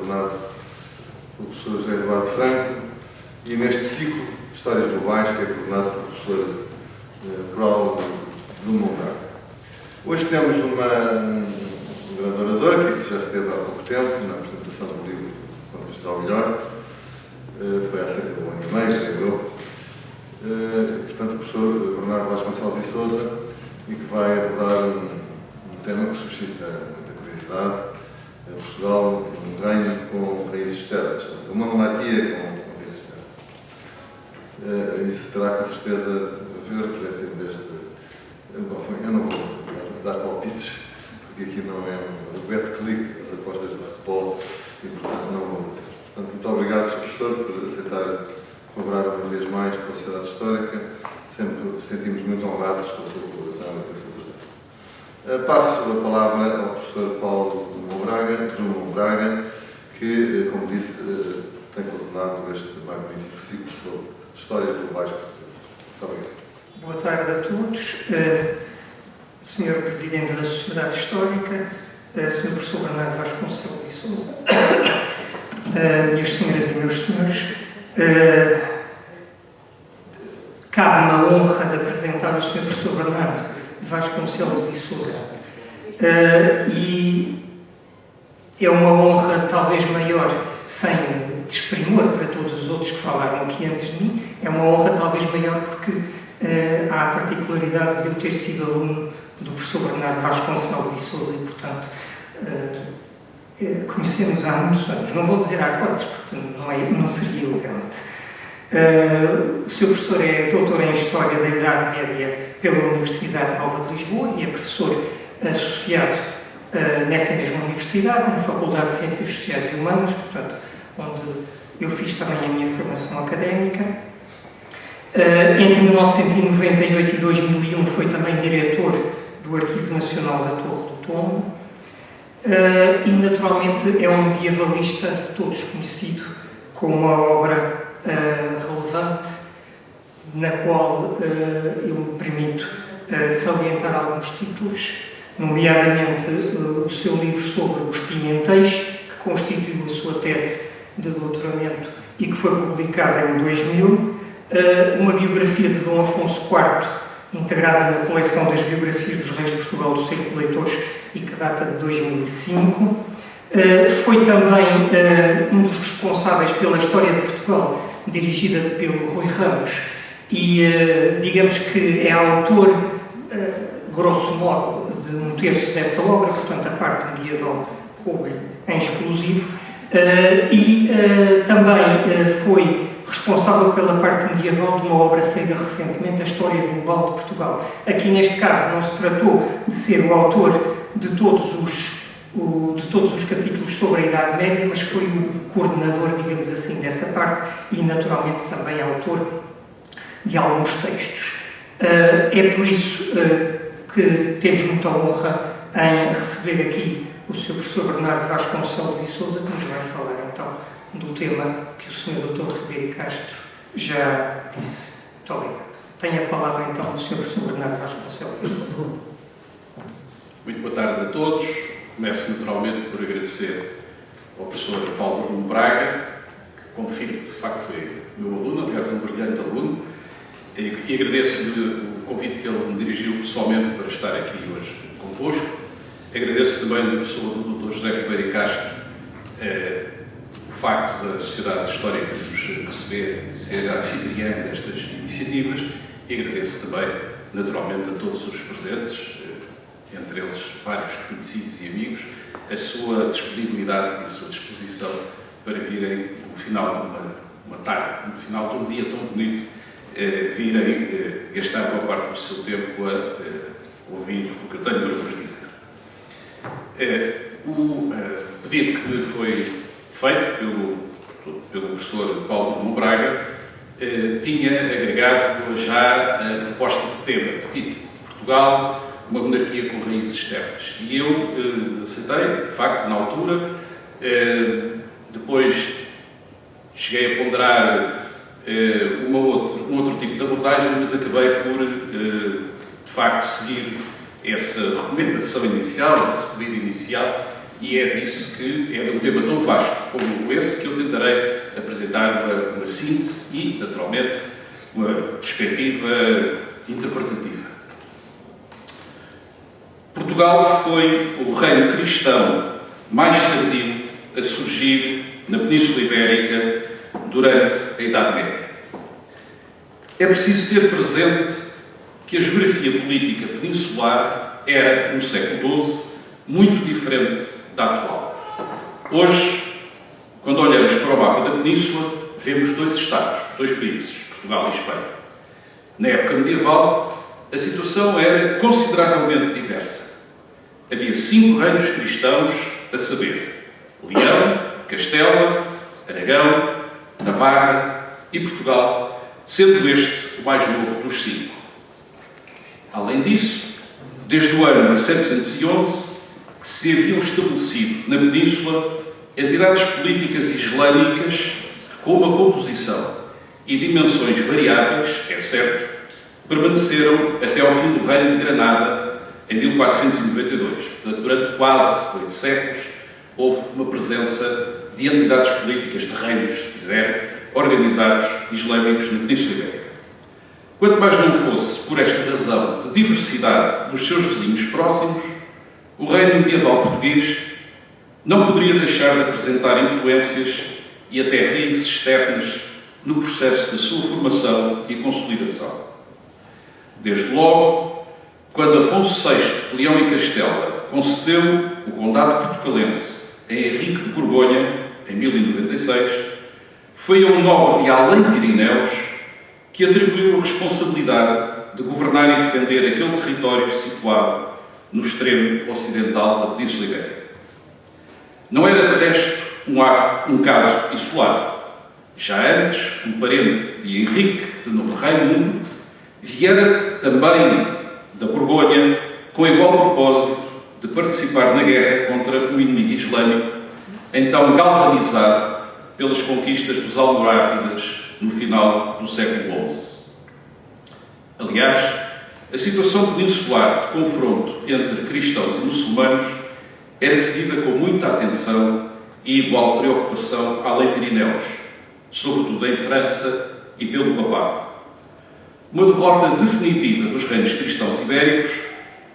coordenado pelo professor José Eduardo Franco, e neste ciclo Histórias Globais, que é coordenado pelo professor Coral Drummond Braga. Hoje temos um grande orador, que já esteve há pouco tempo na apresentação do livro Quanto Está o Melhor, foi há cerca de um ano e meio, creio eu. Portanto, o professor Bernardo Vasconcelos e Sousa, e que vai abordar um tema que suscita muita curiosidade. Portugal, um reino com raízes externas, uma monarquia com raízes externas. Isso terá com certeza a ver, deve ter desde. Eu não vou dar palpites, porque aqui não é um bet-click das apostas de futebol e, portanto, não vou fazer. Portanto, muito obrigado, Sr. Professor, por aceitar colaborar uma vez mais com a Sociedade Histórica. Sempre sentimos muito honrados com a sua colaboração e com a sua presença. Passo a palavra ao professor Paulo Drummond Braga, que, como disse, tem coordenado este magnífico ciclo sobre histórias globais portuguesas. Muito obrigado. Boa tarde a todos. Sr. Presidente da Sociedade Histórica, Sr. Professor Bernardo Vasconcelos e Sousa, minhas senhoras e meus senhores, cabe-me a honra de apresentar o Sr. Professor Bernardo Vasconcelos e Sousa. E é uma honra talvez maior, sem desprimor para todos os outros que falaram aqui antes de mim, é uma honra talvez maior porque há a particularidade de eu ter sido aluno do professor Bernardo Vasconcelos e Sousa e, portanto, conhecemos há muitos anos. Não vou dizer há quantos, porque não seria elegante. O Sr. Professor é doutor em História da Idade Média pela Universidade Nova de Lisboa e é professor associado nessa mesma universidade, na Faculdade de Ciências Sociais e Humanas, portanto, onde eu fiz também a minha formação académica. Entre 1998 e 2001 foi também diretor do Arquivo Nacional da Torre do Tombo e, naturalmente, é um medievalista de todos conhecido, com uma obra relevante, na qual eu me permito salientar alguns títulos, nomeadamente o seu livro sobre os Pimentéis, que constituiu a sua tese de doutoramento e que foi publicada em 2000, uma biografia de Dom Afonso IV, integrada na coleção das biografias dos reis de Portugal do Círculo de Leitores e que data de 2005. Foi também um dos responsáveis pela História de Portugal, dirigida pelo Rui Ramos, e digamos que é autor, grosso modo, de um terço dessa obra, portanto a parte medieval coube em exclusivo, e também foi responsável pela parte medieval de uma obra saída recentemente, a História Global de Portugal. Aqui, neste caso, não se tratou de ser o autor de todos os capítulos sobre a Idade Média, mas foi o coordenador, digamos assim, dessa parte e, naturalmente, também autor de alguns textos. É por isso que temos muita honra em receber aqui o Sr. Professor Bernardo Vasconcelos e Sousa, que nos vai falar, então, do tema que o Sr. Dr. Ribeiro Castro já disse. Muito obrigado. Tenho a palavra, então, do Sr. Professor Bernardo Vasconcelos e Sousa. Muito boa tarde a todos. Começo naturalmente por agradecer ao professor Paulo Drummond Braga, que confirmo que de facto foi meu aluno, aliás um brilhante aluno, e agradeço-lhe o convite que ele me dirigiu pessoalmente para estar aqui hoje convosco. Agradeço também na pessoa do Dr. José Ribeiro Castro o facto da Sociedade Histórica nos receber, ser a anfitriã destas iniciativas, e agradeço também naturalmente a todos os presentes, entre eles vários conhecidos e amigos, a sua disponibilidade e a sua disposição para virem, no final de uma tarde, no final de um dia tão bonito, virem gastar boa parte do seu tempo a ouvir o que eu tenho para vos dizer. O pedido que me foi feito pelo professor Paulo Drummond Braga tinha agregado já a proposta de tema, de título: Portugal, uma monarquia com raízes externas. E eu aceitei, de facto, na altura. Depois cheguei a ponderar um outro tipo de abordagem, mas acabei por, de facto, seguir essa recomendação inicial, esse pedido inicial, e é disso que é de um tema tão vasto como esse que eu tentarei apresentar uma síntese e, naturalmente, uma perspectiva interpretativa. Portugal foi o reino cristão mais tardio a surgir na Península Ibérica durante a Idade Média. É preciso ter presente que a geografia política peninsular era, no século XII, muito diferente da atual. Hoje, quando olhamos para o mapa da Península, vemos dois Estados, dois países, Portugal e Espanha. Na época medieval, a situação era consideravelmente diversa. Havia 5 reinos cristãos, a saber, Leão, Castela, Aragão, Navarra e Portugal, sendo este o mais novo dos 5. Além disso, desde o ano 711, que se haviam estabelecido na Península entidades políticas islâmicas que, com uma composição e dimensões variáveis, é certo, permaneceram até ao fim do Reino de Granada, em 1492. Portanto, durante quase 8 séculos, houve uma presença de entidades políticas, de reinos, se quiser, organizados islâmicos na Península Ibérica. Quanto mais não fosse por esta razão de diversidade dos seus vizinhos próximos, o reino medieval português não poderia deixar de apresentar influências e até raízes externas no processo da sua formação e consolidação. Desde logo, quando Afonso VI de Leão e Castela concedeu o condado portucalense a Henrique de Borgonha, em 1096, foi a um nobre de Além-Pirineus que atribuiu a responsabilidade de governar e defender aquele território situado no extremo ocidental da Península Ibérica. Não era, de resto, um caso isolado. Já antes, um parente de Henrique, de nome Raimundo, viera também da Borgonha com igual propósito de participar na guerra contra o inimigo islâmico, então galvanizado pelas conquistas dos almorávidas no final do século XI. Aliás, a situação peninsular de confronto entre cristãos e muçulmanos era seguida com muita atenção e igual preocupação além Pirineus, sobretudo em França e pelo Papado. Uma derrota definitiva dos reinos cristãos ibéricos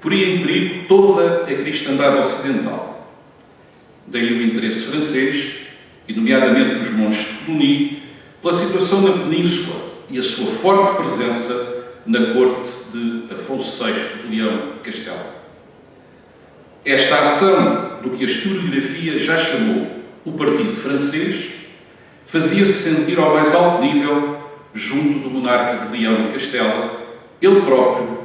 poria em perigo toda a cristandade ocidental. Daí o interesse francês, e nomeadamente dos monges de Cluny, pela situação na Península e a sua forte presença na corte de Afonso VI de Leão e Castela. Esta ação do que a historiografia já chamou o Partido Francês fazia-se sentir ao mais alto nível junto do monarca de Leão e Castela, ele próprio,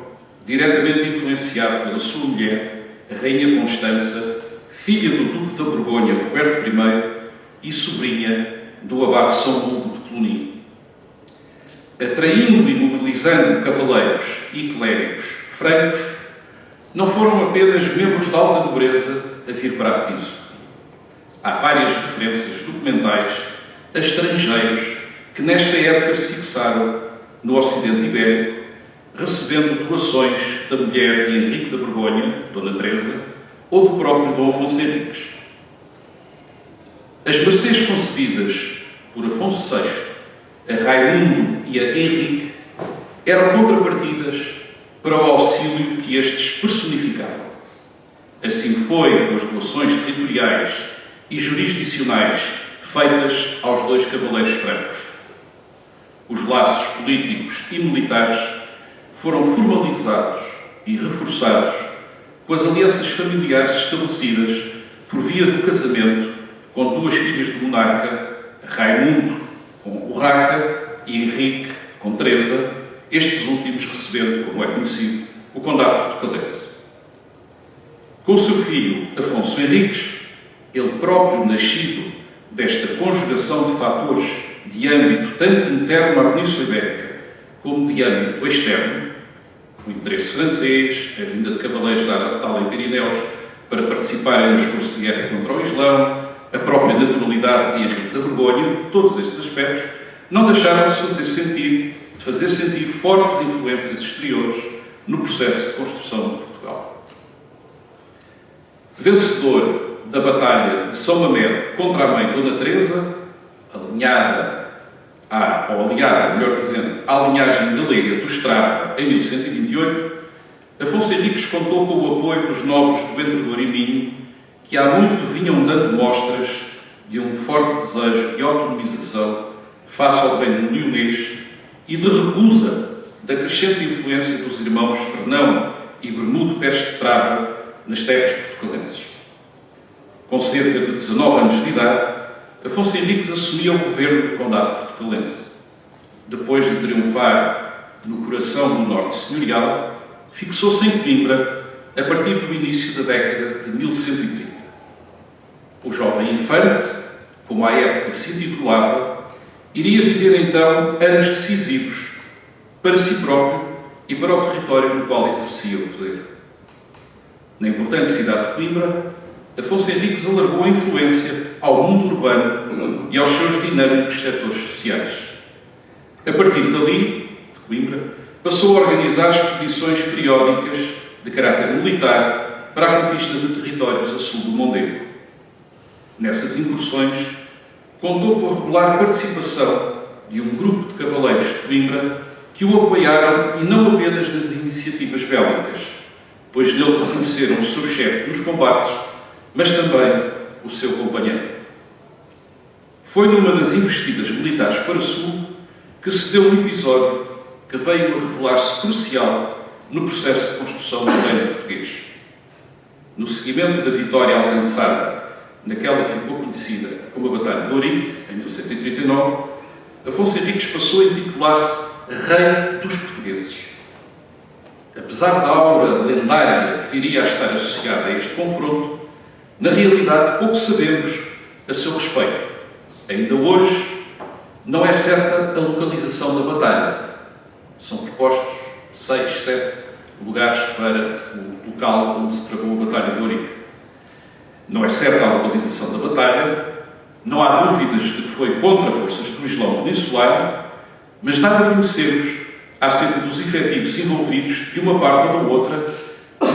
diretamente influenciado pela sua mulher, a Rainha Constança, filha do Duque da Borgonha, Roberto I, e sobrinha do abade São Hugo de Cluny. Atraindo e mobilizando cavaleiros e clérigos francos, não foram apenas membros de alta nobreza a vir para a Península. Há várias referências documentais a estrangeiros que nesta época se fixaram no Ocidente Ibérico, recebendo doações da mulher de Henrique de Borgonha, Dona Teresa, ou do próprio Dom Afonso Henriques. As mercês concedidas por Afonso VI a Raimundo e a Henrique eram contrapartidas para o auxílio que estes personificavam. Assim foi com as doações territoriais e jurisdicionais feitas aos dois cavaleiros francos. Os laços políticos e militares foram formalizados e reforçados com as alianças familiares estabelecidas por via do casamento com duas filhas do monarca, Raimundo com Urraca e Henrique com Teresa, estes últimos recebendo, como é conhecido, o condado portucalense. Com o seu filho Afonso Henriques, ele próprio nascido desta conjugação de fatores de âmbito tanto interno à Península Ibérica como de âmbito externo, o interesse francês, a vinda de cavaleiros da Além Pirineus para participarem no esforço de guerra contra o Islão, a própria naturalidade de Henrique da Borgonha, todos estes aspectos não deixaram de fazer sentir fortes influências exteriores no processo de construção de Portugal. Vencedor da Batalha de São Mamede contra a mãe Dona Teresa, aliada, melhor dizendo, à linhagem galega do Estrava em 1128, Afonso Henriques contou com o apoio dos nobres do Entredor e Minho, que há muito vinham dando mostras de um forte desejo de autonomização face ao reino leonês e de recusa da crescente influência dos irmãos Fernão e Bermudo Pérez de Trava nas terras portucalenses. Com cerca de 19 anos de idade, Afonso Henriques assumia o governo do Condado portucalense. Depois de triunfar no coração do norte senhorial, fixou-se em Coimbra a partir do início da década de 1130. O jovem infante, como à época se intitulava, iria viver então anos decisivos para si próprio e para o território no qual exercia o poder. Na importante cidade de Coimbra, Afonso Henriques alargou a influência ao mundo urbano e aos seus dinâmicos setores sociais. A partir dali, de Coimbra, passou a organizar expedições periódicas de caráter militar para a conquista de territórios a sul do Mondego. Nessas incursões, contou com a regular participação de um grupo de cavaleiros de Coimbra que o apoiaram e não apenas nas iniciativas bélicas, pois nele reconheceram o seu chefe nos combates, mas também o seu companheiro. Foi numa das investidas militares para o sul que se deu um episódio que veio a revelar-se crucial no processo de construção do reino português. No seguimento da vitória alcançada naquela que ficou conhecida como a Batalha de Ourique, em 1139, Afonso Henriques passou a intitular-se Rei dos Portugueses. Apesar da aura lendária que viria a estar associada a este confronto, na realidade pouco sabemos a seu respeito. Ainda hoje não é certa a localização da batalha. São propostos 6, 7 lugares para o local onde se travou a Batalha de Ourique. Não é certa a localização da batalha, não há dúvidas de que foi contra forças do Islão peninsular, mas nada conhecemos acerca dos efetivos envolvidos de uma parte ou da outra,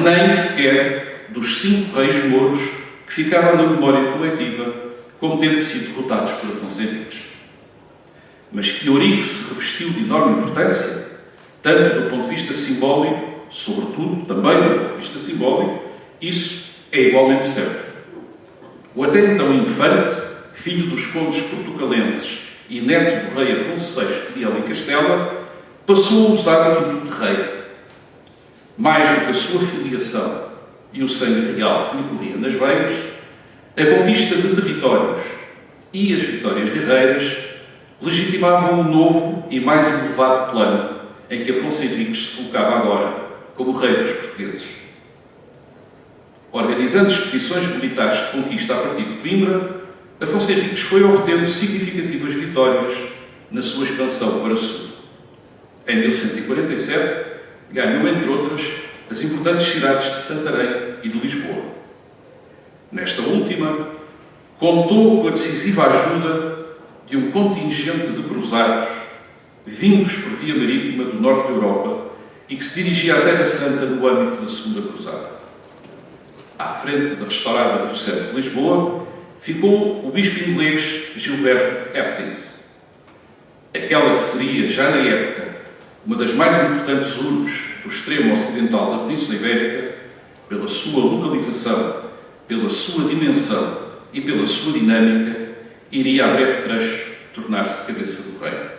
nem sequer dos 5 reis mouros que ficaram na memória coletiva como tendo sido derrotados por Afonso Henriques. Mas que Ourique se revestiu de enorme importância, tanto do ponto de vista simbólico, sobretudo também do ponto de vista simbólico, isso é igualmente certo. O até então infante, filho dos condes portucalenses e neto do rei Afonso VI de Leão e Castela, passou a usar o título de rei. Mais do que a sua filiação e o sangue real que lhe corria nas veias, a conquista de territórios e as vitórias guerreiras legitimavam um novo e mais elevado plano em que Afonso Henriques se colocava agora como rei dos portugueses. Organizando expedições militares de conquista a partir de Coimbra, Afonso Henriques foi obtendo significativas vitórias na sua expansão para o sul. Em 1147, ganhou, entre outras, as importantes cidades de Santarém e de Lisboa. Nesta última, contou com a decisiva ajuda de um contingente de cruzados vindos por via marítima do norte da Europa e que se dirigia à Terra Santa no âmbito da Segunda Cruzada. À frente da restaurada Diocese de Lisboa, ficou o bispo inglês Gilberto de Hastings. Aquela que seria, já na época, uma das mais importantes urbes do extremo ocidental da Península Ibérica, pela sua localização, pela sua dimensão e pela sua dinâmica, iria a breve trecho tornar-se cabeça do reino.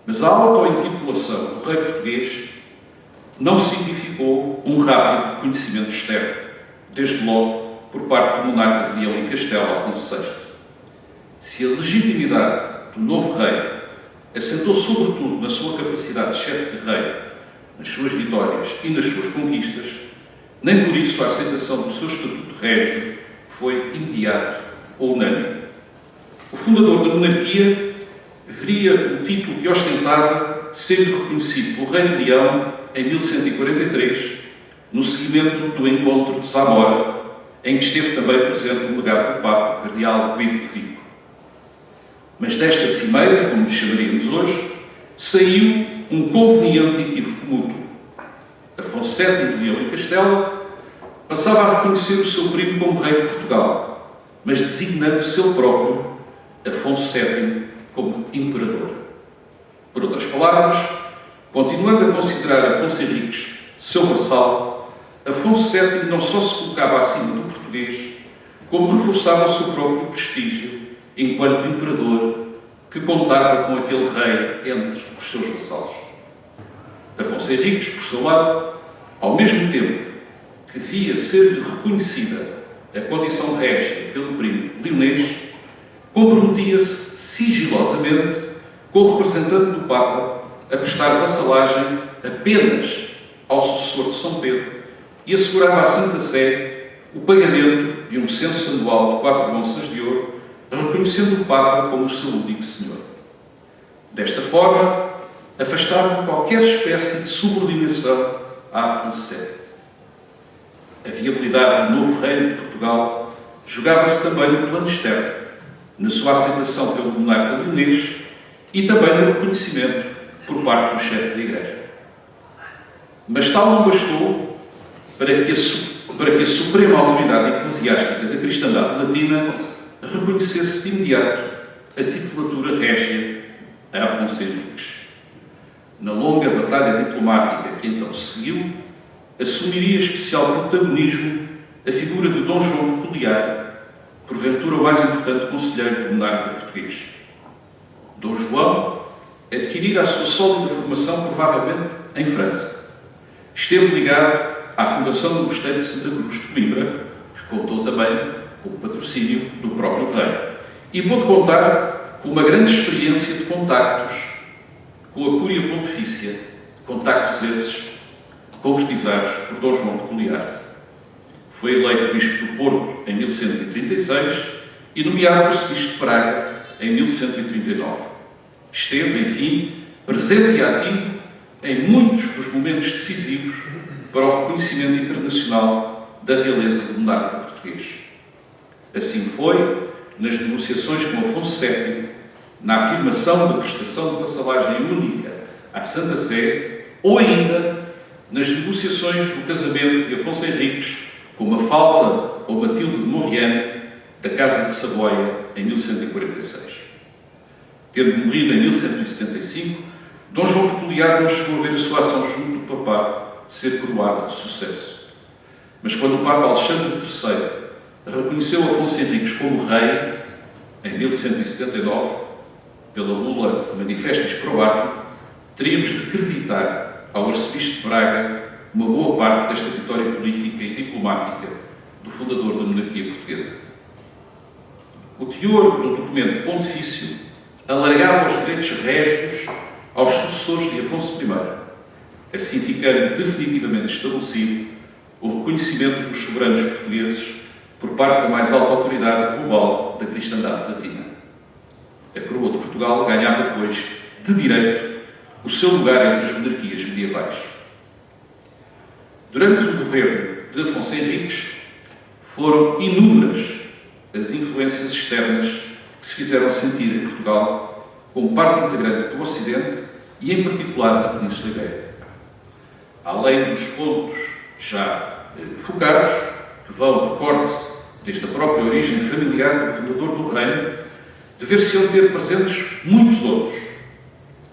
Mas a auto-intitulação do rei português não significou um rápido reconhecimento externo, desde logo por parte do monarca de Leão e Castela, Afonso VI. Se a legitimidade do novo rei assentou sobretudo na sua capacidade de chefe guerreiro, nas suas vitórias e nas suas conquistas, nem por isso a aceitação do seu estatuto régio foi imediato ou unânime. O fundador da monarquia veria o título que ostentava sendo reconhecido pelo rei de Leão em 1143, no seguimento do encontro de Zamora, em que esteve também presente o legado do Papa, Cardeal Guido de Vigo. Mas desta cimeira, como lhe chamaríamos hoje, saiu um conveniente equívoco mútuo. Afonso VII de Leão e Castela passava a reconhecer o seu primo como rei de Portugal, mas designando-se ele próprio, Afonso VII, como imperador. Por outras palavras, continuando a considerar Afonso Henriques seu vassalo, Afonso VII não só se colocava acima do português, como reforçava o seu próprio prestígio enquanto imperador que contava com aquele rei entre os seus vassalos. Afonso Henriques, por seu lado, ao mesmo tempo que via ser-lhe reconhecida a condição régia pelo primo Leonês, comprometia-se sigilosamente com o representante do Papa a prestar vassalagem apenas ao sucessor de São Pedro e assegurava à Santa Sé o pagamento de um censo anual de 4 onças de ouro, reconhecendo o Papa como o seu único senhor. Desta forma, afastava qualquer espécie de subordinação a Afonso VII. A viabilidade do novo reino de Portugal jogava-se também no plano externo, na sua aceitação pelo monarca leonês e também no reconhecimento por parte do chefe da Igreja. Mas tal não bastou para que a suprema autoridade eclesiástica da cristandade latina reconhecesse de imediato a titulatura régia a Afonso Henriques. Na longa batalha diplomática que então se seguiu, assumiria especial protagonismo a figura de Dom João de Coliar, porventura o mais importante conselheiro do monarca português. Dom João adquirira a sua sólida formação provavelmente em França. Esteve ligado à fundação do Mosteiro de Santa Cruz de Coimbra, que contou também com o patrocínio do próprio rei, e pôde contar com uma grande experiência de contactos com a Cúria Pontifícia, contactos esses concretizados por Dom João de Coliar. Foi eleito Bispo do Porto em 1136 e nomeado Arcebispo de Praga em 1139. Esteve, enfim, presente e ativo em muitos dos momentos decisivos para o reconhecimento internacional da realeza do monarca português. Assim foi nas negociações com Afonso VII, na afirmação da prestação de vassalagem única à Santa Sé, ou ainda nas negociações do casamento de Afonso Henriques com Mafalda ou Matilde de Maurienne da Casa de Saboia em 1146. Tendo morrido em 1175, Dom João de Coliar não chegou a ver a sua ação junto do papado ser coroada de sucesso. Mas quando o Papa Alexandre III reconheceu Afonso Henriques como rei, em 1179, pela bula Manifestis Probatum, teríamos de acreditar ao Arcebispo de Braga uma boa parte desta vitória política e diplomática do fundador da monarquia portuguesa. O teor do documento pontifício alargava os direitos régios aos sucessores de Afonso I, assim ficando definitivamente estabelecido o reconhecimento dos soberanos portugueses por parte da mais alta autoridade global da cristandade latina. A coroa de Portugal ganhava, pois, de direito, o seu lugar entre as monarquias medievais. Durante o governo de Afonso Henriques, foram inúmeras as influências externas que se fizeram sentir em Portugal como parte integrante do Ocidente e, em particular, na Península Ibérica. Além dos pontos já focados, que vão, recorde-se, desde a própria origem familiar do fundador do reino, dever-se-ão ter presentes muitos outros,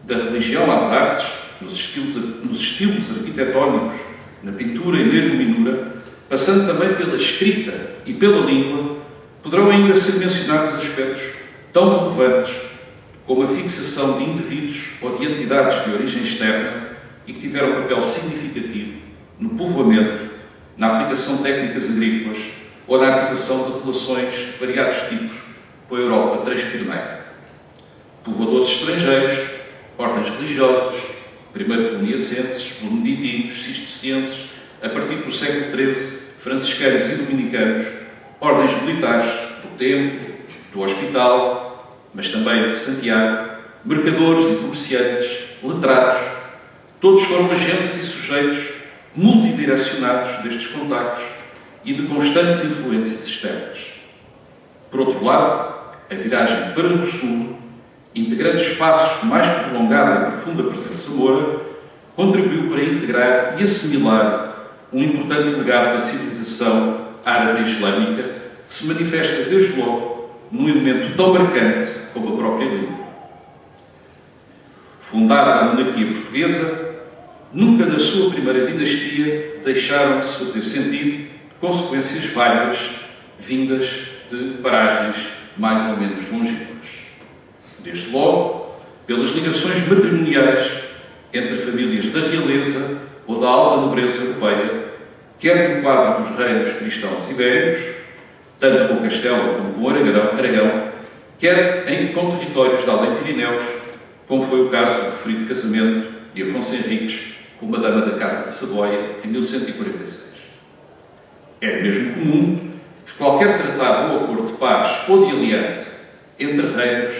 da religião às artes, nos estilos arquitetónicos, na pintura e na iluminura, passando também pela escrita e pela língua, poderão ainda ser mencionados aspectos tão relevantes como a fixação de indivíduos ou de entidades de origem externa e que tiveram papel significativo no povoamento, na aplicação de técnicas agrícolas ou na ativação de relações de variados tipos com a Europa transpirneica. Povoadores estrangeiros, ordens religiosas, primeiro coloniacenses, beneditinos, cistercienses, a partir do século XIII, franciscanos e dominicanos, ordens militares do Templo, do Hospital, mas também de Santiago, mercadores e comerciantes, letrados, todos foram agentes e sujeitos multidirecionados destes contactos e de constantes influências externas. Por outro lado, a viragem para o sul, integrando espaços de mais prolongada e profunda presença moura, contribuiu para integrar e assimilar um importante legado da civilização árabe-islâmica que se manifesta desde logo num elemento tão marcante como a própria língua. Fundada a monarquia portuguesa, nunca na sua primeira dinastia deixaram de se fazer sentir consequências várias vindas de paragens mais ou menos longínquas. Desde logo, pelas ligações matrimoniais entre famílias da realeza ou da alta nobreza europeia, quer no quadro dos reinos cristãos ibéricos, tanto com Castela como com Aragão, quer com territórios da além Pirineus, como foi o caso do referido casamento de Afonso Henriques com uma dama da Casa de Saboia em 1146. Era mesmo comum que qualquer tratado ou acordo de paz ou de aliança entre reinos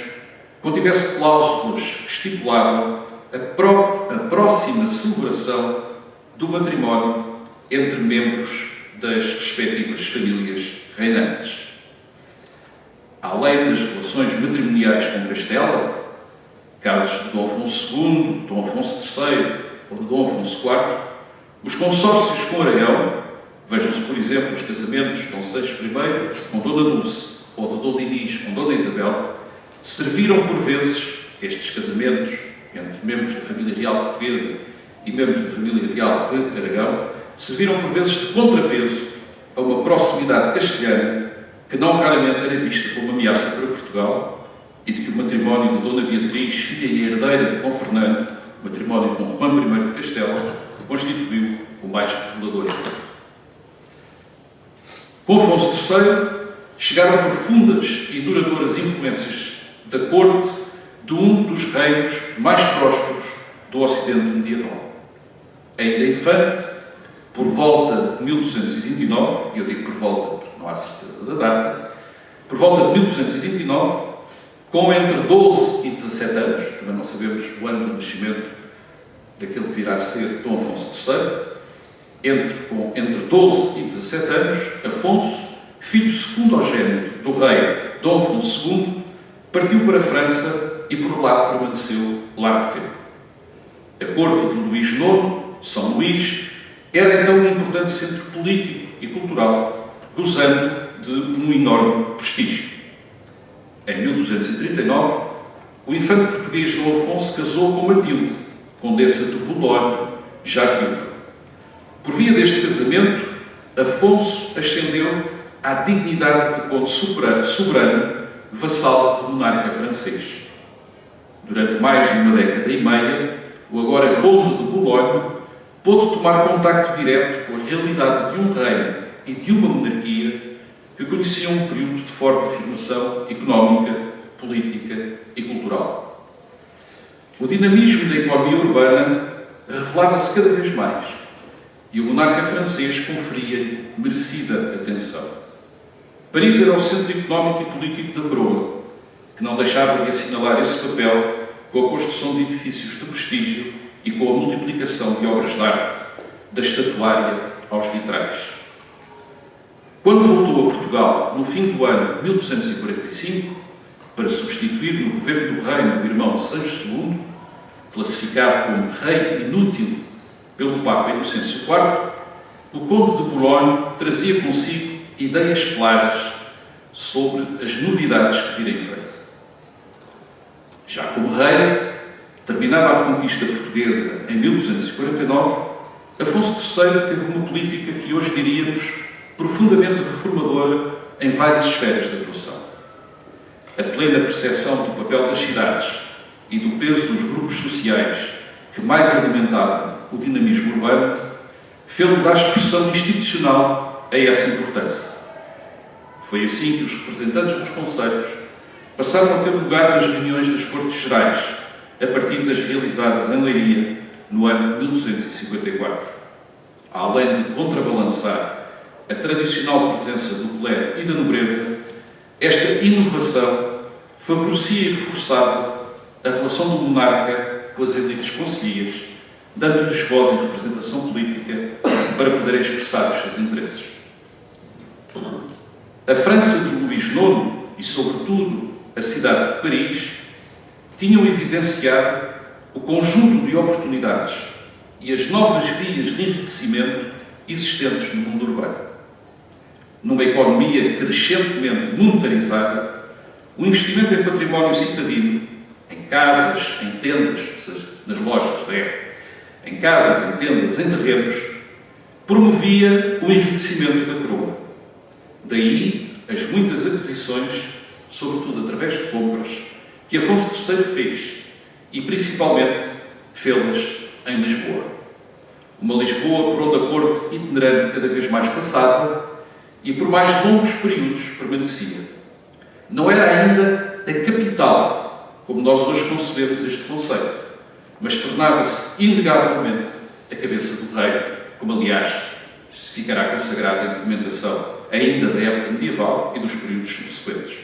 contivesse cláusulas que estipulavam a próxima celebração do matrimónio entre membros das respectivas famílias reinantes. Além das relações matrimoniais com Castela, casos de Dom Afonso II, de Dom Afonso III ou de Dom Afonso IV, os consórcios com Aragão, vejam-se, por exemplo, os casamentos de Dom Seixo I com Dona Dulce ou de Dom Dinis com Dona Isabel, serviram por vezes, estes casamentos entre membros da família real portuguesa e membros da família real de Aragão, serviram por vezes de contrapeso a uma proximidade castelhana que não raramente era vista como ameaça para Portugal e de que o matrimónio de Dona Beatriz, filha e herdeira de Dom Fernando, o matrimónio com Juan I de Castela, constituiu o mais revelador exemplo. Com Afonso III chegaram profundas e duradouras influências da corte de um dos reinos mais prósperos do Ocidente medieval. Ainda infante, por volta de 1229, e eu digo por volta porque não há certeza da data, por volta de 1229, com entre 12 e 17 anos, também não sabemos o ano do nascimento daquele que virá a ser Dom Afonso III, entre 12 e 17 anos, Afonso, filho secundogénito do rei Dom Afonso II, partiu para a França e por lá permaneceu largo tempo. A corte de Luís IX, São Luís, era então um importante centro político e cultural, gozando de um enorme prestígio. Em 1239, o infante português Dom Afonso casou com Matilde, condessa de Boulogne, já viúva. Por via deste casamento, Afonso ascendeu à dignidade de conde soberano, vassalo do monarca francês. Durante mais de uma década e meia, o agora conde de Boulogne pôde tomar contacto direto com a realidade de um reino e de uma monarquia que conheciam um período de forte afirmação económica, política e cultural. O dinamismo da economia urbana revelava-se cada vez mais e o monarca francês conferia-lhe merecida atenção. Paris era o centro económico e político da coroa, que não deixava de assinalar esse papel com a construção de edifícios de prestígio e com a multiplicação de obras de arte, da estatuária aos vitrais. Quando voltou a Portugal, no fim do ano 1245, para substituir no governo do reino o irmão Sancho II, classificado como rei inútil pelo Papa Inocêncio IV, o conde de Boulogne trazia consigo ideias claras sobre as novidades que vira em França. Já como rei, terminada a reconquista portuguesa em 1249, Afonso III teve uma política que hoje diríamos profundamente reformadora em várias esferas de atuação. A plena percepção do papel das cidades e do peso dos grupos sociais que mais alimentavam o dinamismo urbano fez-lhe dar expressão institucional a essa importância. Foi assim que os representantes dos concelhos passaram a ter lugar nas reuniões das Cortes Gerais, a partir das realizadas em Leiria no ano 1254. Além de contrabalançar a tradicional presença do clero e da nobreza, esta inovação favorecia e reforçava a relação do monarca com as elites concelhias, dando-lhes voz e representação política para poderem expressar os seus interesses. A França de Luís IX, e sobretudo a cidade de Paris, tinham evidenciado o conjunto de oportunidades e as novas vias de enriquecimento existentes no mundo urbano. Numa economia crescentemente monetarizada, o investimento em património citadino, em casas, em tendas, ou seja, nas lojas da época, em casas, em tendas, em terrenos, promovia o enriquecimento da coroa. Daí as muitas aquisições, sobretudo através de compras, que Afonso III fez, e principalmente fê-las em Lisboa. Uma Lisboa por onde a corte itinerante cada vez mais passava e por mais longos períodos permanecia. Não era ainda a capital, como nós hoje concebemos este conceito, mas tornava-se inegavelmente a cabeça do rei, como aliás se ficará consagrado em documentação ainda da época medieval e dos períodos subsequentes.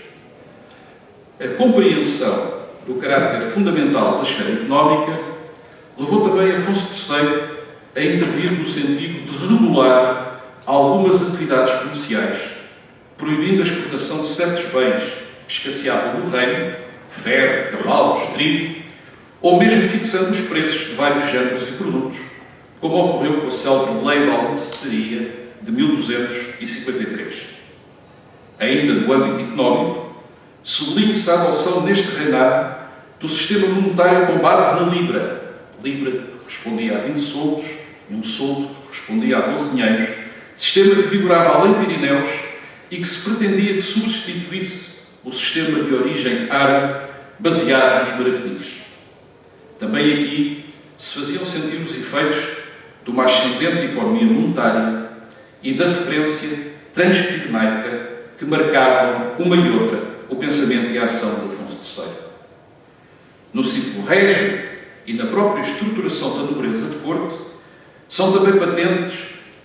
A compreensão do caráter fundamental da esfera económica levou também Afonso III a intervir no sentido de regular algumas atividades comerciais, proibindo a exportação de certos bens que escasseavam no reino, ferro, cavalos, trigo, ou mesmo fixando os preços de vários géneros e produtos, como ocorreu com a célebre Lei da Almoçaria de 1253. Ainda no âmbito económico, sublinha-se a adoção neste reinado do sistema monetário com base na libra, libra que correspondia a 20 soldos e um soldo que correspondia a 12 dinheiros, sistema que vigorava além Pirineus e que se pretendia que substituísse o sistema de origem árabe baseado nos maravedis. Também aqui se faziam sentir os efeitos de uma ascendente economia monetária e da referência transpirenaica que marcavam uma e outra o pensamento e a ação de Afonso III. No ciclo régio e na própria estruturação da nobreza de corte, são também patentes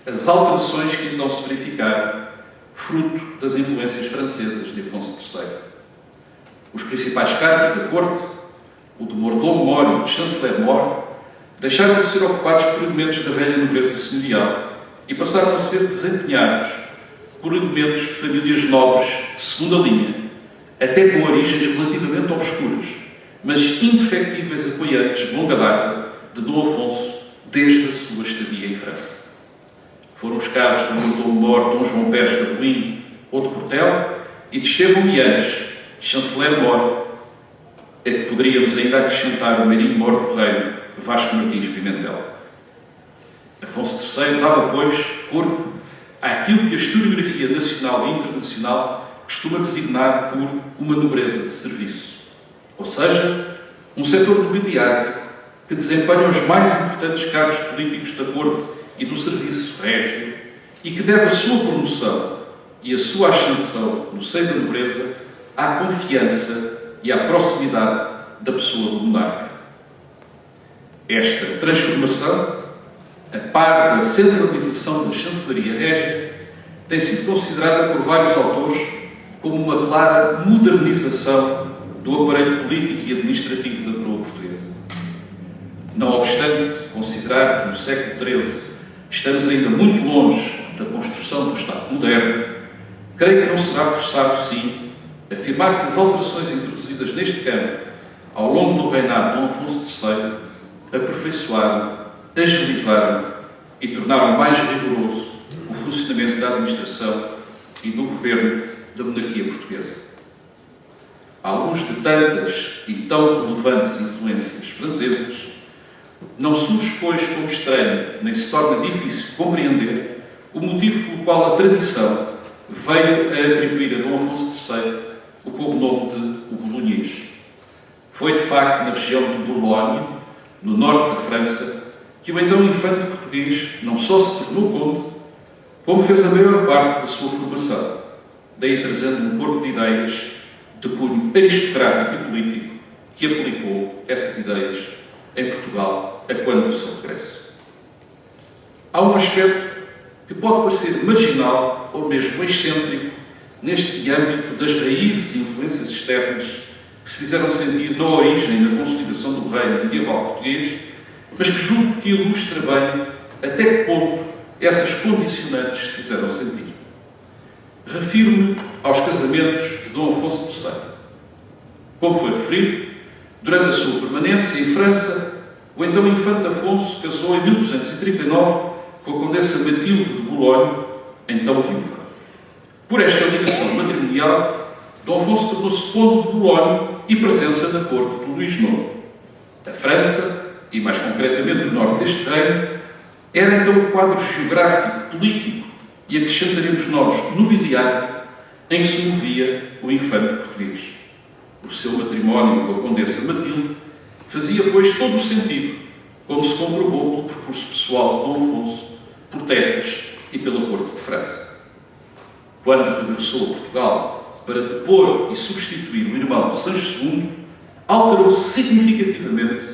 as alterações que então se verificaram, fruto das influências francesas de Afonso III. Os principais cargos da corte, o de mordomo-mor e o de chanceler-mor, deixaram de ser ocupados por elementos da velha nobreza senhorial e passaram a ser desempenhados por elementos de famílias nobres de segunda linha, até com origens relativamente obscuras, mas indefectíveis apoiantes de longa data de Dom Afonso desde a sua estadia em França. Foram os casos do mordomo-mor Dom João Pérez de Amorim ou de Portel e de Estevão Mianes, chanceler-mor, a que poderíamos ainda acrescentar o marinho-mor do reino, Vasco Martins Pimentel. Afonso III dava, pois, corpo àquilo que a historiografia nacional e internacional costuma designar por uma nobreza de serviço, ou seja, um setor nobiliário que desempenha os mais importantes cargos políticos da corte e do serviço régio e que deve a sua promoção e a sua ascensão no seio da nobreza à confiança e à proximidade da pessoa do monarca. Esta transformação, a par da centralização da chancelaria régia, tem sido considerada por vários autores como uma clara modernização do aparelho político e administrativo da coroa portuguesa. Não obstante considerar que no século XIII estamos ainda muito longe da construção do Estado moderno, creio que não será forçado, sim, afirmar que as alterações introduzidas neste campo ao longo do reinado de Dom Afonso III aperfeiçoaram, agilizaram e tornaram mais rigoroso o funcionamento da administração e do governo da monarquia portuguesa. À luz de tantas e tão relevantes influências francesas, não surge, pois, como estranho, nem se torna difícil compreender o motivo pelo qual a tradição veio a atribuir a Dom Afonso III o cognome de o Bolonhês. Foi, de facto, na região de Boulogne, no norte da França, que o então infante português não só se tornou conde, como fez a maior parte da sua formação, daí trazendo um corpo de ideias de cunho aristocrático e político que aplicou essas ideias em Portugal a quando do seu regresso. Há um aspecto que pode parecer marginal ou mesmo excêntrico neste âmbito das raízes e influências externas que se fizeram sentir na origem e na consolidação do reino medieval português, mas que julgo que ilustra bem até que ponto essas condicionantes se fizeram sentir. Refiro-me aos casamentos de Dom Afonso III. Como foi referido, durante a sua permanência em França, o então infante Afonso casou em 1239 com a condessa Matilde de Boulogne, então viúva. Por esta ligação matrimonial, Dom Afonso tornou-se conde de Boulogne e presença na corte de Luís IX. A França, e mais concretamente o norte deste reino, era então o quadro geográfico, político e, acrescentaremos nós, nobiliário, em que se movia o infante português. O seu matrimónio com a condessa Matilde fazia, pois, todo o sentido, como se comprovou pelo percurso pessoal de Dom Afonso por terras e pela corte de França. Quando regressou a Portugal para depor e substituir o irmão de Sancho II, alterou-se significativamente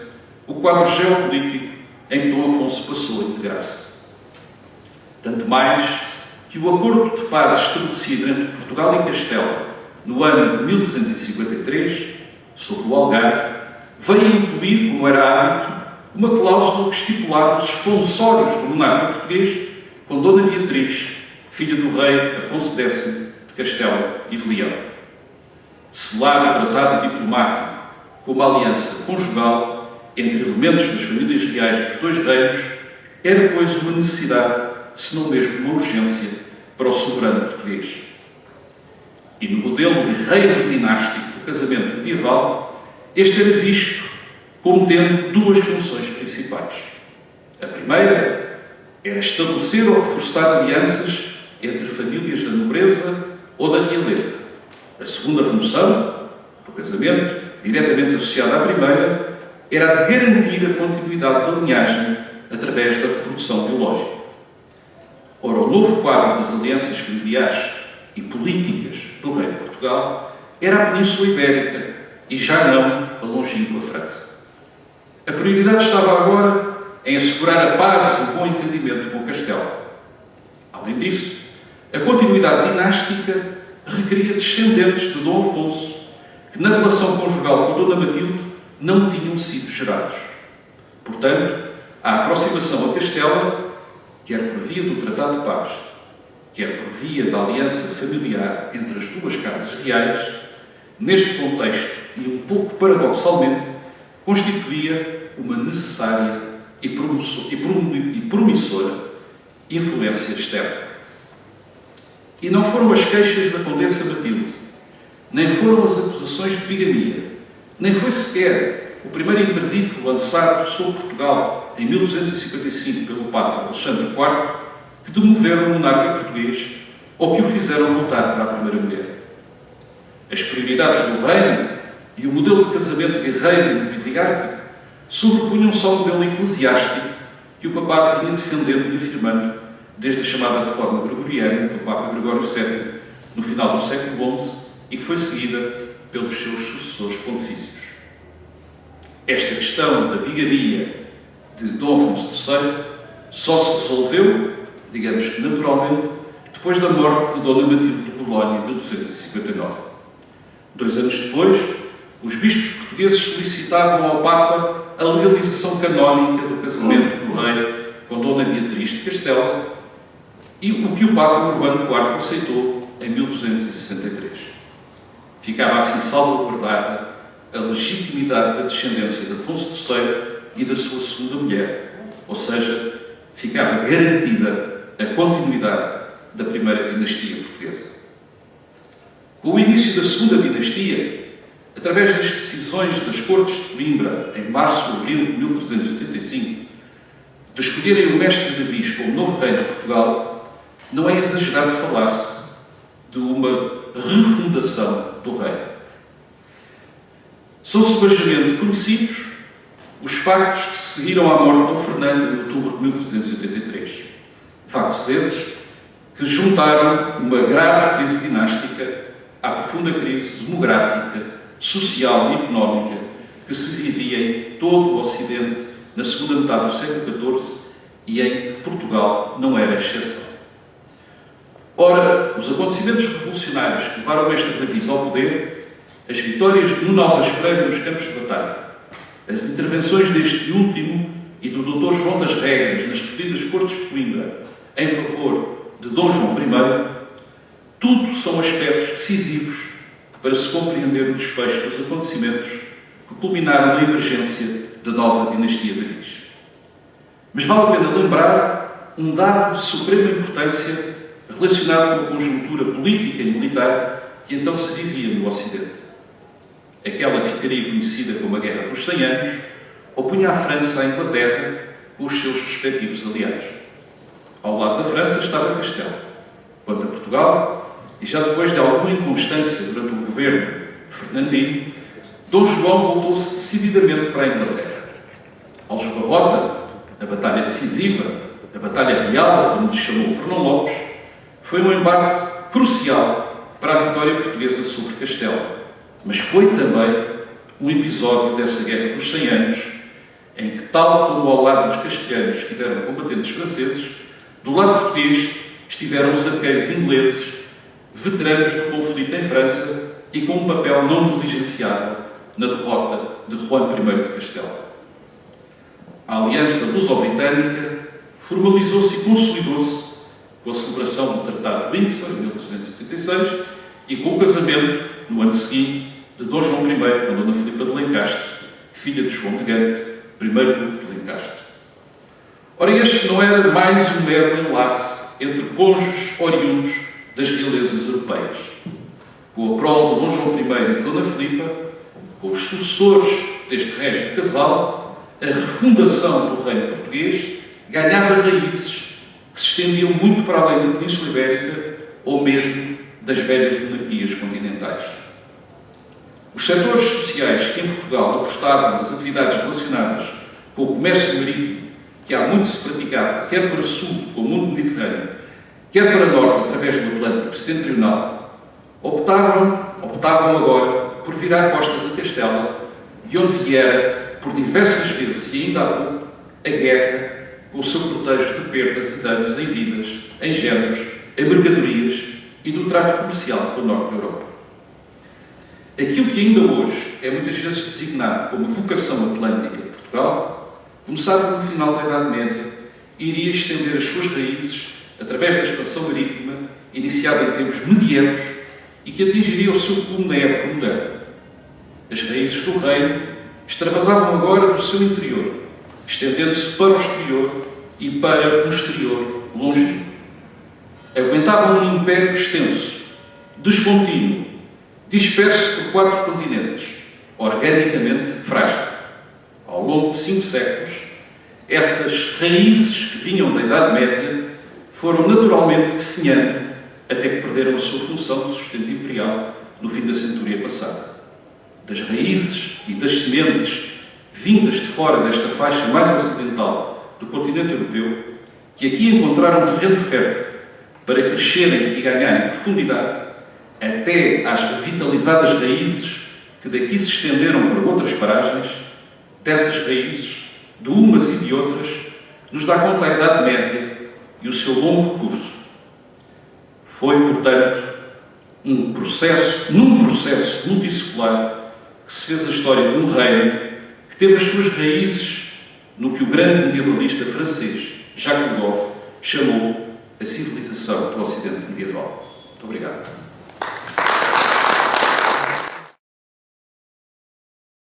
o quadro geopolítico em que Dom Afonso passou a integrar-se. Tanto mais que o acordo de paz estabelecido entre Portugal e Castela no ano de 1253, sobre o Algarve, veio incluir, como era hábito, uma cláusula que estipulava os esponsórios do monarca português com Dona Beatriz, filha do rei Afonso X de Castela e de Leão. Selar o tratado diplomático com uma aliança conjugal entre elementos das famílias reais dos dois reinos era, pois, uma necessidade, se não mesmo uma urgência, para o soberano português. E no modelo guerreiro dinástico do casamento medieval, este era visto como tendo duas funções principais. A primeira era estabelecer ou reforçar alianças entre famílias da nobreza ou da realeza. A segunda função do casamento, diretamente associada à primeira, era a de garantir a continuidade da linhagem através da reprodução biológica. Ora, o novo quadro das alianças familiares e políticas do rei de Portugal era a Península Ibérica e já não a longínqua França. A prioridade estava agora em assegurar a paz e o bom entendimento com Castela. Além disso, a continuidade dinástica requeria descendentes de Dom Afonso que, na relação conjugal com Dona Matilde, não tinham sido gerados. Portanto, a aproximação a Castela, quer por via do Tratado de Paz, quer por via da aliança familiar entre as duas casas reais, neste contexto e um pouco paradoxalmente, constituía uma necessária e promissora influência externa. E não foram as queixas da condessa Matilde, nem foram as acusações de bigamia, nem foi sequer o primeiro interdito lançado sobre Portugal em 1255 pelo Papa Alexandre IV que demoveram o monarca português ou que o fizeram voltar para a primeira mulher. As prioridades do reino e o modelo de casamento guerreiro e nobiliárquico sobrepunham-se ao modelo eclesiástico que o papado vinha defendendo e afirmando desde a chamada Reforma Gregoriana do Papa Gregório VII no final do século XI e que foi seguida pelos seus sucessores pontifícios. Esta questão da bigamia de Dom Afonso III só se resolveu, digamos que naturalmente, depois da morte de Dona Matilde de Boulogne em 1259. 2 anos depois, os bispos portugueses solicitavam ao Papa a legalização canónica do casamento do rei com Dona Beatriz de Castela, e o que o Papa Urbano IV aceitou em 1263. Ficava assim salvaguardada a legitimidade da descendência de Afonso III e da sua segunda mulher, ou seja, ficava garantida a continuidade da primeira dinastia portuguesa. Com o início da segunda dinastia, através das decisões das Cortes de Coimbra, em março e abril de 1385, de escolherem o mestre de Viz como novo rei de Portugal, não é exagerado falar-se de uma refundação do reino. São sebejamente conhecidos os factos que seguiram à morte de Dom Fernando em outubro de 1383. Factos esses que juntaram uma grave crise dinástica à profunda crise demográfica, social e económica que se vivia em todo o Ocidente na segunda metade do século XIV e em que Portugal não era exceção. Ora, os acontecimentos revolucionários que levaram o mestre de Viz ao poder, as vitórias de Nuno Alves Pereira nos campos de batalha, as intervenções deste último e do Dr. João das Regras nas referidas Cortes de Coimbra em favor de Dom João I, tudo são aspectos decisivos para se compreender o desfecho dos acontecimentos que culminaram na emergência da nova dinastia de Viz. Mas vale a pena lembrar um dado de suprema importância relacionado com a conjuntura política e militar que então se vivia no Ocidente. Aquela que ficaria conhecida como a Guerra dos 100 Anos opunha a França à Inglaterra com os seus respectivos aliados. Ao lado da França estava Castelo. Quanto a Portugal, e já depois de alguma inconstância durante o governo de Fernandinho, Dom João voltou-se decididamente para a Inglaterra. Aljubarrota, a batalha decisiva, a batalha real, como lhe chamou Fernão Lopes, foi um embate crucial para a vitória portuguesa sobre Castelo, mas foi também um episódio dessa Guerra dos 100 Anos, em que, tal como ao lado dos castelhanos estiveram combatentes franceses, do lado português estiveram os arqueiros ingleses, veteranos do conflito em França e com um papel não negligenciável na derrota de Juan I de Castelo. A aliança luso-britânica formalizou-se e consolidou-se com a celebração do Tratado de Windsor, em 1386, e com o casamento, no ano seguinte, de Dom João I com a Dona Filipa de Lencastre, filha de João de Gante, primeiro Duque de Lencastre. Ora, este não era mais um mero enlace entre cônjuges oriundos das realezas europeias. Com a prole de Dom João I e de Dona Filipa, com os sucessores deste régio casal, a refundação do reino português ganhava raízes que se estendiam muito para além da Península Ibérica ou mesmo das velhas monarquias continentais. Os setores sociais que em Portugal apostavam nas atividades relacionadas com o comércio marítimo, que há muito se praticava, quer para sul, com o mundo mediterrâneo, quer para norte, através do Atlântico setentrional, optavam agora por virar costas a Castela, de onde viera, por diversas vezes e ainda há pouco, a guerra, com o seu protejo de perdas e danos em vidas, em géneros, em mercadorias e no trato comercial com o norte da Europa. Aquilo que ainda hoje é muitas vezes designado como a vocação atlântica de Portugal, começava no final da Idade Média e iria estender as suas raízes através da expansão marítima, iniciada em tempos medievos e que atingiria o seu cume na época moderna. As raízes do reino extravasavam agora do seu interior, estendendo-se para o exterior e para um exterior longínquo. Aguentavam um império extenso, descontínuo, disperso por 4 continentes, organicamente frágil. Ao longo de 5 séculos, essas raízes que vinham da Idade Média foram naturalmente definhando até que perderam a sua função de sustento imperial no fim da centúria passada. Das raízes e das sementes vindas de fora desta faixa mais ocidental do continente europeu, que aqui encontraram terreno fértil para crescerem e ganharem profundidade, até às revitalizadas raízes que daqui se estenderam para outras paragens, dessas raízes, de umas e de outras, nos dá conta a Idade Média e o seu longo curso. Foi, portanto, num processo multissecular que se fez a história de um reino que teve as suas raízes no que o grande medievalista francês Jacques Le Goff chamou a civilização do Ocidente medieval. Muito obrigado.